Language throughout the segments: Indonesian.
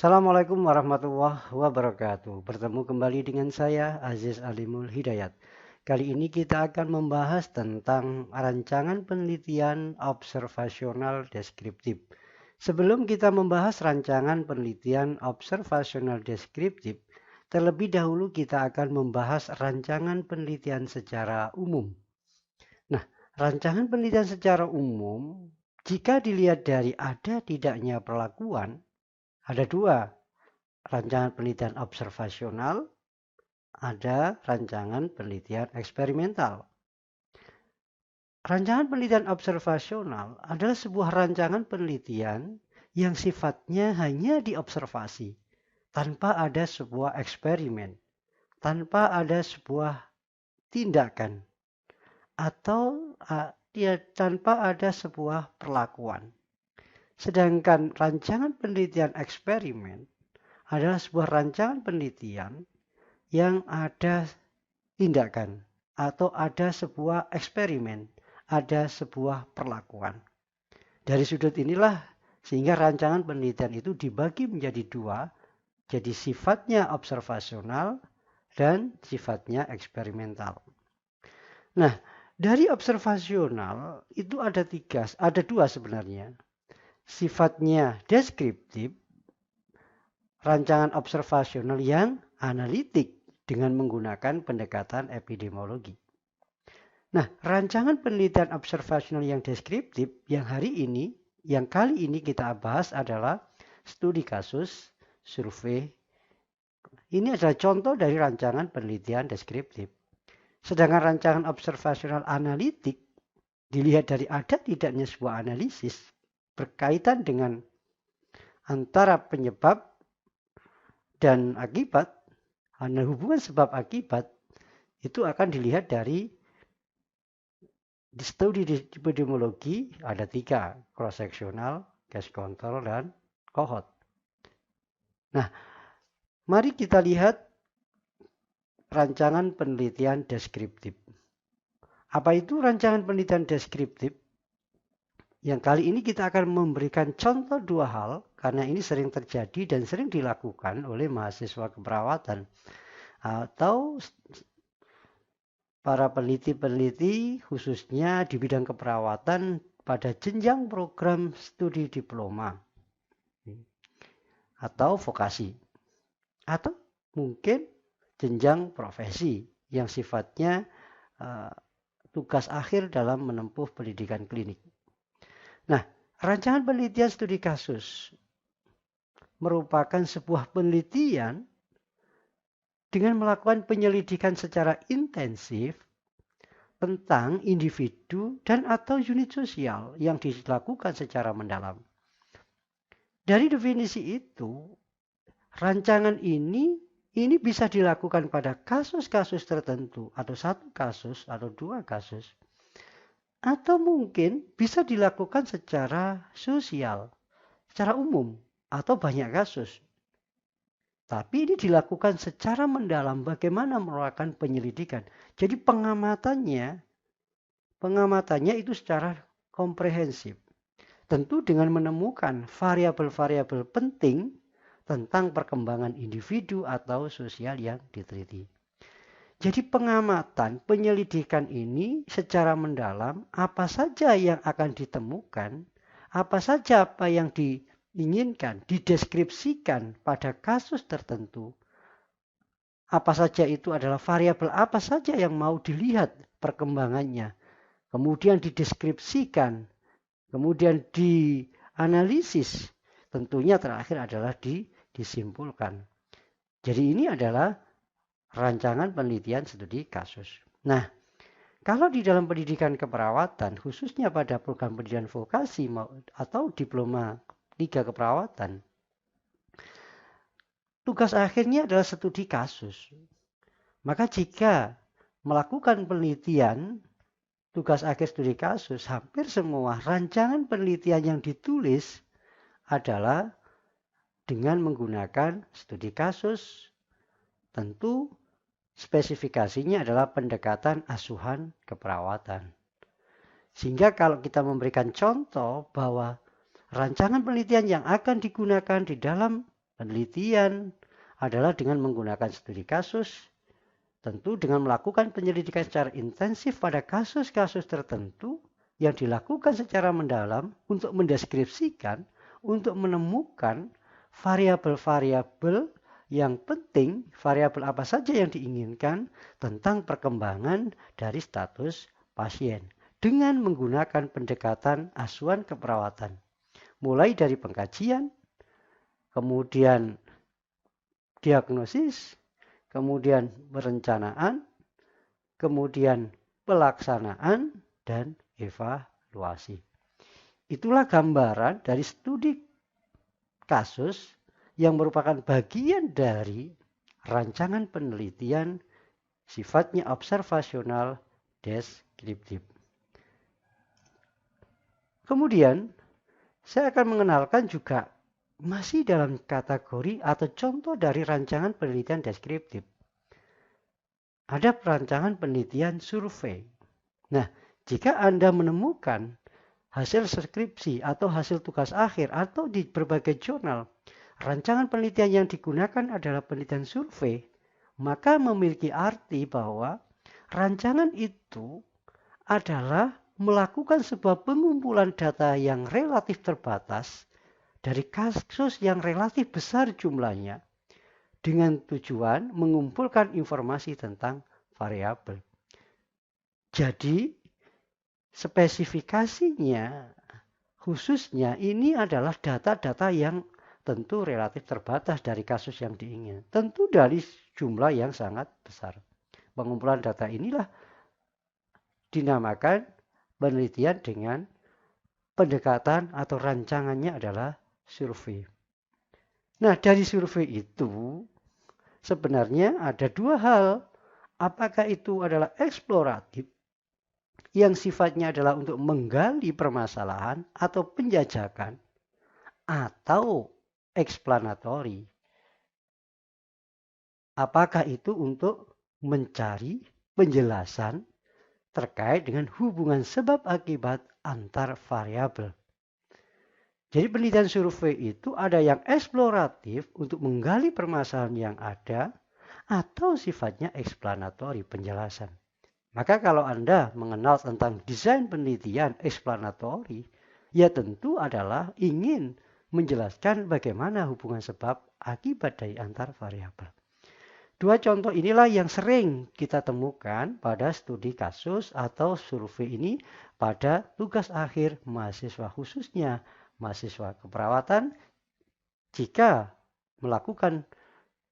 Assalamualaikum warahmatullahi wabarakatuh. Bertemu kembali dengan saya, Aziz Alimul Hidayat. Kali ini kita akan membahas tentang rancangan penelitian observasional deskriptif. Sebelum kita membahas rancangan penelitian observasional deskriptif, terlebih dahulu kita akan membahas rancangan penelitian secara umum. Nah, rancangan penelitian secara umum, jika dilihat dari ada tidaknya perlakuan, ada dua. Rancangan penelitian observasional, ada rancangan penelitian eksperimental. Rancangan penelitian observasional adalah sebuah rancangan penelitian yang sifatnya hanya diobservasi, tanpa ada sebuah eksperimen, tanpa ada sebuah tindakan, atau tanpa ada sebuah perlakuan. Sedangkan rancangan penelitian eksperimen adalah sebuah rancangan penelitian yang ada tindakan atau ada sebuah eksperimen, ada sebuah perlakuan. Dari sudut inilah sehingga rancangan penelitian itu dibagi menjadi dua, jadi sifatnya observasional dan sifatnya eksperimental. Nah, dari observasional itu ada dua sebenarnya. Sifatnya deskriptif, rancangan observasional yang analitik dengan menggunakan pendekatan epidemiologi. Nah, rancangan penelitian observasional yang deskriptif yang kali ini kita bahas adalah studi kasus, survei. Ini adalah contoh dari rancangan penelitian deskriptif. Sedangkan rancangan observasional analitik dilihat dari ada tidaknya sebuah analisis berkaitan dengan antara penyebab dan akibat, hubungan sebab akibat itu akan dilihat dari di studi epidemiologi ada tiga, cross-sectional, case control, dan cohort. Nah, mari kita lihat rancangan penelitian deskriptif. Apa itu rancangan penelitian deskriptif? Yang kali ini kita akan memberikan contoh dua hal, karena ini sering terjadi dan sering dilakukan oleh mahasiswa keperawatan atau para peneliti-peneliti khususnya di bidang keperawatan pada jenjang program studi diploma atau vokasi atau mungkin jenjang profesi yang sifatnya tugas akhir dalam menempuh pendidikan klinik. Nah, rancangan penelitian studi kasus merupakan sebuah penelitian dengan melakukan penyelidikan secara intensif tentang individu dan atau unit sosial yang dilakukan secara mendalam. Dari definisi itu, rancangan ini bisa dilakukan pada kasus-kasus tertentu atau satu kasus atau dua kasus. Atau mungkin bisa dilakukan secara sosial, secara umum atau banyak kasus. Tapi ini dilakukan secara mendalam bagaimana melakukan penyelidikan. Jadi pengamatannya itu secara komprehensif. Tentu dengan menemukan variabel-variabel penting tentang perkembangan individu atau sosial yang diteliti. Jadi pengamatan, penyelidikan ini secara mendalam apa saja yang akan ditemukan, apa saja apa yang diinginkan, dideskripsikan pada kasus tertentu. Apa saja itu adalah variabel apa saja yang mau dilihat perkembangannya. Kemudian dideskripsikan, kemudian dianalisis. Tentunya terakhir adalah disimpulkan. Jadi ini adalah rancangan penelitian studi kasus. Nah, kalau di dalam pendidikan keperawatan, khususnya pada program pendidikan vokasi atau diploma 3 keperawatan, tugas akhirnya adalah studi kasus. Maka jika melakukan penelitian, tugas akhir studi kasus, hampir semua rancangan penelitian yang ditulis adalah dengan menggunakan studi kasus. Tentu spesifikasinya adalah pendekatan asuhan keperawatan. Sehingga kalau kita memberikan contoh bahwa rancangan penelitian yang akan digunakan di dalam Penelitian adalah dengan menggunakan studi kasus, tentu dengan melakukan penyelidikan secara intensif pada kasus-kasus tertentu yang dilakukan secara mendalam untuk mendeskripsikan, untuk menemukan variabel-variabel yang penting, variabel apa saja yang diinginkan tentang perkembangan dari status pasien dengan menggunakan pendekatan asuhan keperawatan. Mulai dari pengkajian, kemudian diagnosis, kemudian perencanaan, kemudian pelaksanaan, dan evaluasi. Itulah gambaran dari studi kasus yang merupakan bagian dari rancangan penelitian sifatnya observasional deskriptif. Kemudian, saya akan mengenalkan juga masih dalam kategori atau contoh dari rancangan penelitian deskriptif. Ada perancangan penelitian survei. Nah, jika Anda menemukan hasil skripsi atau hasil tugas akhir atau di berbagai jurnal, rancangan penelitian yang digunakan adalah penelitian survei, maka memiliki arti bahwa rancangan itu adalah melakukan sebuah pengumpulan data yang relatif terbatas dari kasus yang relatif besar jumlahnya dengan tujuan mengumpulkan informasi tentang variabel. Jadi, spesifikasinya khususnya ini adalah data-data yang tentu relatif terbatas dari kasus yang diinginkan. Tentu dari jumlah yang sangat besar. Pengumpulan data inilah dinamakan penelitian dengan pendekatan atau rancangannya adalah survei. Nah, dari survei itu sebenarnya ada dua hal. Apakah itu adalah eksploratif yang sifatnya adalah untuk menggali permasalahan atau penjajakan, atau eksplanatori. Apakah itu untuk mencari penjelasan terkait dengan hubungan sebab akibat antar variabel. Jadi penelitian survei itu ada yang eksploratif untuk menggali permasalahan yang ada atau sifatnya eksplanatori, penjelasan. Maka kalau Anda mengenal tentang desain penelitian eksplanatori, ya tentu adalah ingin menjelaskan bagaimana hubungan sebab akibat dari antar variabel. Dua contoh inilah yang sering kita temukan pada studi kasus atau survei ini pada tugas akhir mahasiswa, khususnya mahasiswa keperawatan jika melakukan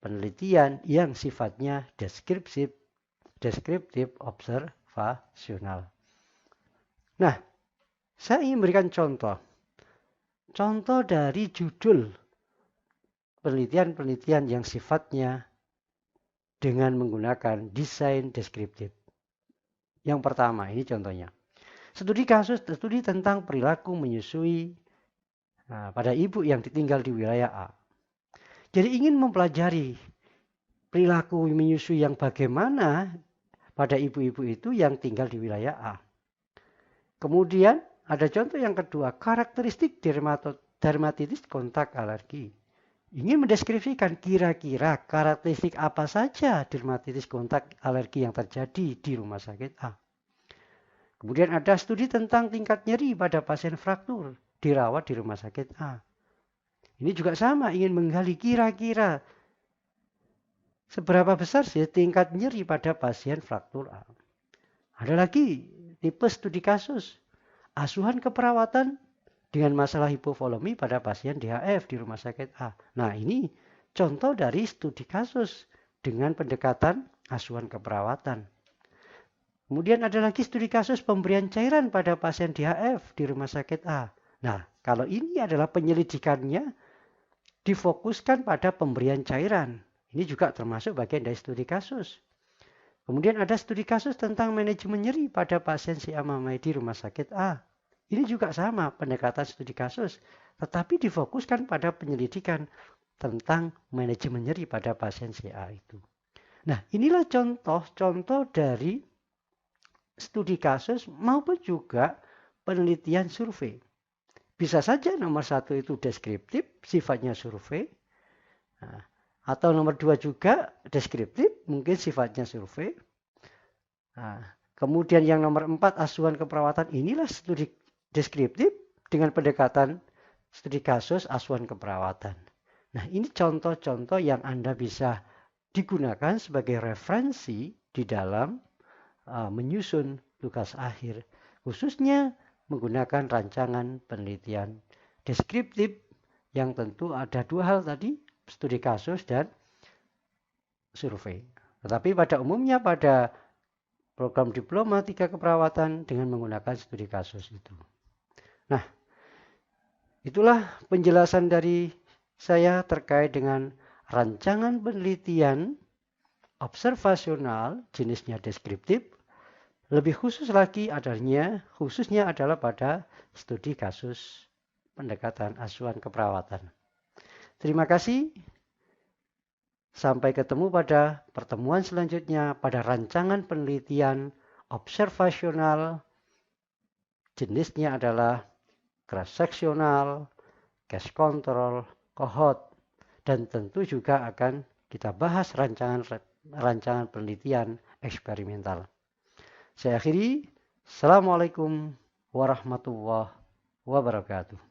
penelitian yang sifatnya deskriptif observasional. Nah, saya ingin berikan contoh. Contoh dari judul penelitian-penelitian yang sifatnya dengan menggunakan desain deskriptif. Yang pertama, ini contohnya. Studi tentang perilaku menyusui pada ibu yang ditinggal di wilayah A. Jadi ingin mempelajari perilaku menyusui yang bagaimana pada ibu-ibu itu yang tinggal di wilayah A. Kemudian ada contoh yang kedua, karakteristik dermatitis kontak alergi. Ingin mendeskripsikan kira-kira karakteristik apa saja dermatitis kontak alergi yang terjadi di rumah sakit A. Kemudian ada studi tentang tingkat nyeri pada pasien fraktur dirawat di rumah sakit A. Ini juga sama, ingin menggali kira-kira seberapa besar sih tingkat nyeri pada pasien fraktur A. Ada lagi tipe studi kasus, asuhan keperawatan dengan masalah hipovolemi pada pasien DHF di rumah sakit A. Nah, ini contoh dari studi kasus dengan pendekatan asuhan keperawatan. Kemudian ada lagi studi kasus pemberian cairan pada pasien DHF di rumah sakit A. Nah, kalau ini adalah penyelidikannya difokuskan pada pemberian cairan. Ini juga termasuk bagian dari studi kasus. Kemudian ada studi kasus tentang manajemen nyeri pada pasien CA-MAMAI di rumah sakit A. Ini juga sama pendekatan studi kasus, tetapi difokuskan pada penyelidikan tentang manajemen nyeri pada pasien CA itu. Nah, inilah contoh-contoh dari studi kasus maupun juga penelitian survei. Bisa saja nomor satu itu deskriptif, sifatnya survei. Nah, atau nomor 2 juga deskriptif, mungkin sifatnya survei. Nah, kemudian yang nomor 4 asuhan keperawatan, inilah studi deskriptif dengan pendekatan studi kasus asuhan keperawatan. Nah, ini contoh-contoh yang Anda bisa digunakan sebagai referensi di dalam menyusun tugas akhir, khususnya menggunakan rancangan penelitian deskriptif yang tentu ada dua hal tadi, studi kasus dan survei. Tetapi pada umumnya pada program diploma 3 keperawatan dengan menggunakan studi kasus itu. Nah, itulah penjelasan dari saya terkait dengan rancangan penelitian observasional jenisnya deskriptif. Lebih khusus lagi khususnya adalah pada studi kasus pendekatan asuhan keperawatan. Terima kasih. Sampai ketemu pada pertemuan selanjutnya pada rancangan penelitian observasional. Jenisnya adalah cross-sectional, case control, cohort. Dan tentu juga akan kita bahas rancangan penelitian eksperimental. Saya akhiri. Assalamualaikum warahmatullahi wabarakatuh.